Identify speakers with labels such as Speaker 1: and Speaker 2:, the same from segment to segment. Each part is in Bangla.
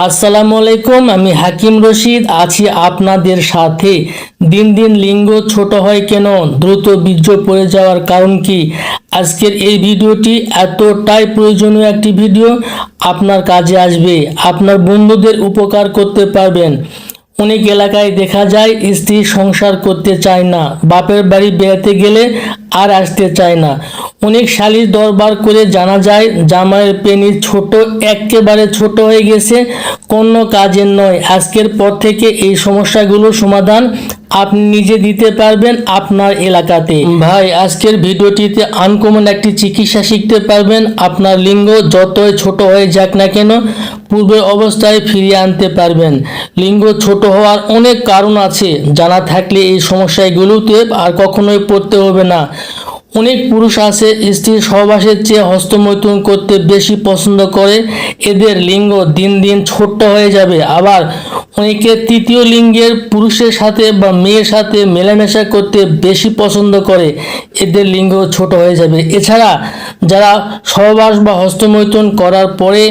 Speaker 1: আসসালামু আলাইকুম, আমি হাকিম রশিদ আছি আপনাদের সাথে। দিন দিন লিঙ্গ ছোট হয় কেন, দ্রুত বীর্য পড়ে যাওয়ার কারণ কি? আজকের এই ভিডিওটি এতটাই প্রয়োজনীয় একটি ভিডিও, আপনার কাজে আসবে, আপনার বন্ধুদের উপকার করতে পারবেন। অনেক এলাকায় দেখা যায় স্ত্রী সংসার করতে চায় না, বাপের বাড়ি বেড়াতে গেলে আর আসতে চায় না। অনেক শালীর দরবার করে জানা যায় জামাইয়ের পেনিস ছোট, একেবারে ছোট হয়ে গেছে, কোনো কাজের নয়। আজকের পর থেকে এই সমস্যাগুলোর সমাধান আপনি নিজে দিতে পারবেন আপনার এলাকাতে। ভাই, আজকের ভিডিওটিতে আনকমন একটি চিকিৎসা শিখতে পারবেন। আপনার লিঙ্গ যতই ছোট হয়ে যাক না কেন, পূর্বের অবস্থায় ফিরিয়ে আনতে পারবেন। লিঙ্গ ছোট হওয়ার অনেক কারণ আছে, জানা থাকলে এই সমস্যাগুলোতে আর কখনোই পড়তে হবে না। অনেক পুরুষ আছে স্ত্রীর সহবাসের চেয়ে হস্তমৈথুন করতে বেশি পছন্দ করে, এদের লিঙ্গ দিন দিন ছোট্ট হয়ে যাবে। আবার অনেকে তৃতীয় লিঙ্গের পুরুষের সাথে বা মেয়ের সাথে মেলামেশা করতে বেশি পছন্দ করে, এদের লিঙ্গ ছোট হয়ে যাবে। এছাড়া যারা সহবাস বা হস্তমৈথুন করার পরে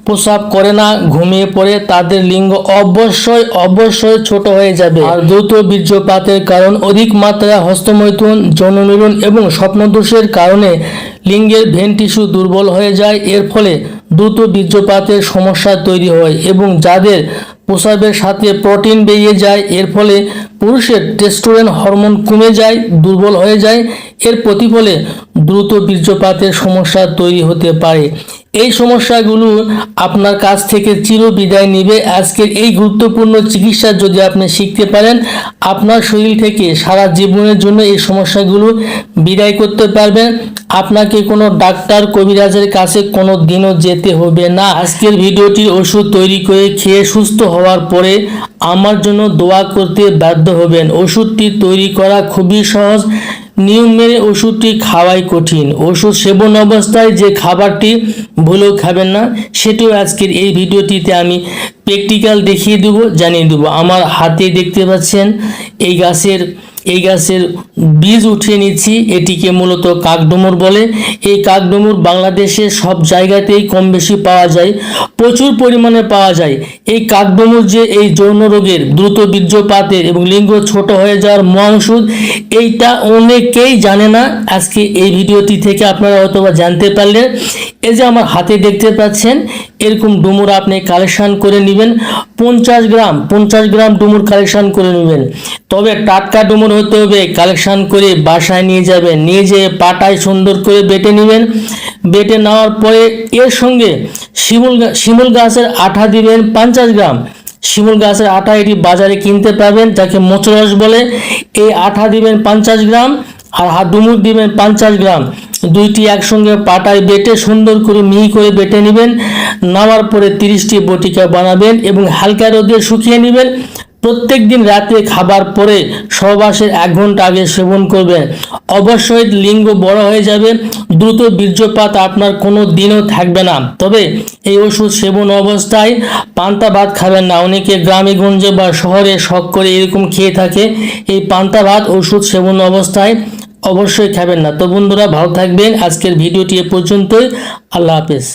Speaker 1: প্রস্রাব করে না, ঘুমিয়ে পড়ে, তাদের লিঙ্গ অবশ্যই ছোট হয়ে যাবে। আর দ্রুত বীর্যপাতের কারণ অধিক মাত্রায় হস্তমৈথুন, যৌনমিলন এবং স্বপ্নদোষের কারণে লিঙ্গের ভেন টিস্যু দুর্বল হয়ে যায়। এর ফলে দ্রুত বীর্যপাতের সমস্যা তৈরি হয় এবং যাদের প্রস্রাবের সাথে প্রোটিন বেরিয়ে যায়, এর ফলে পুরুষের টেস্টোস্টেরন হরমোন কমে যায়, দুর্বল হয়ে যায়। এর প্রতিফলে দ্রুত বীর্যপাতের সমস্যা তৈরি হতে পারে। এই সমস্যাগুলো আপনার কাছ থেকে চির বিদায় নিবে। আজকের এই গুরুত্বপূর্ণ চিকিৎসা যদি আপনি শিখতে পারেন, আপনার শরীর থেকে সারা জীবনের জন্য এই সমস্যাগুলো বিদায় করতে পারবেন। আপনাকে কোনো ডাক্তার কবিরাজের কাছে কোনো দিনও যেতে হবে না। আজকের ভিডিওটির ওষুধ তৈরি করে খেয়ে সুস্থ হওয়ার পরে আমার জন্য দোয়া করতে বাধ্য হবেন। ওষুধটি তৈরি করা খুবই সহজ, নিয়ম মেনে ওষুধটি খাওয়াই কঠিন। ওষুধ সেবন অবস্থায় যে খাবারটি ভুলেও খাবেন না, সেটিও আজকের এই ভিডিওটিতে আমি প্র্যাকটিক্যাল দেখিয়ে দেবো, জানিয়ে দেবো। আমার হাতে দেখতে পাচ্ছেন এই গাছের বীজ উঠিয়ে নিচ্ছি। এটিকে মূলত কাকডুমুর বলে। এই কাকডুমুর বাংলাদেশে সব জায়গাতেই কম বেশি পাওয়া যায়, প্রচুর পরিমাণে পাওয়া যায়। এই কাকডুমুর যে এই যৌন রোগের, দ্রুত বীর্যপাতের এবং লিঙ্গ ছোট হয়ে যাওয়ার মহাওষুধ, এইটা অনেকেই জানে না। আজকে এই ভিডিওটি থেকে আপনারা হয়তোবা জানতে পারলেন। এই যে আমার হাতে দেখতে পাচ্ছেন, এরকম ডুমুর আপনি কালেকশন করে নেবেন। 50 গ্রাম ডুমুর কালেকশন করে নেবেন। তবে টাটকা ডুমুর হতে হবে। কালেকশন করে বাসায় নিয়ে যাবেন, নিয়ে যেয়ে পাটায় সুন্দর করে বেটে নেবেন। বেটে নেওয়ার পরে এর সঙ্গে শিমুল গাছের আঠা দিবেন 50 গ্রাম। শিমুল গাছের আঠা এটি বাজারে কিনতে পাবেন, যাকে মোচরস বলে। এই আঠা দিবেন 50 গ্রাম আর ডুমুর দিবেন 50 গ্রাম। দুইটি একসঙ্গে পাটায় বেটে সুন্দর করে মিহি করে বেটে নেবেন। নামার পরে 30টি বটিকা বানাবেন এবং হালকা রোদে শুকিয়ে নেবেন। প্রত্যেক দিন রাতে খাবার পরে সহবাসের 1 ঘন্টা আগে সেবন করবেন। অবশ্যই লিঙ্গ বড় হয়ে যাবে, দ্রুত বীর্যপাত আপনার কোনো দিনও থাকবে না। তবে এই ওষুধ সেবন অবস্থায় পান্তা ভাত খাবেন না। অনেকে গ্রামে গঞ্জে বা শহরে শখ করে এরকম খেয়ে থাকে। এই পান্তা ভাত ওষুধ সেবন অবস্থায় অবশ্যই খাবেন না। তো বন্ধুরা, ভালো থাকবেন। আজকের ভিডিওটি এ পর্যন্তই। আল্লাহ হাফেজ।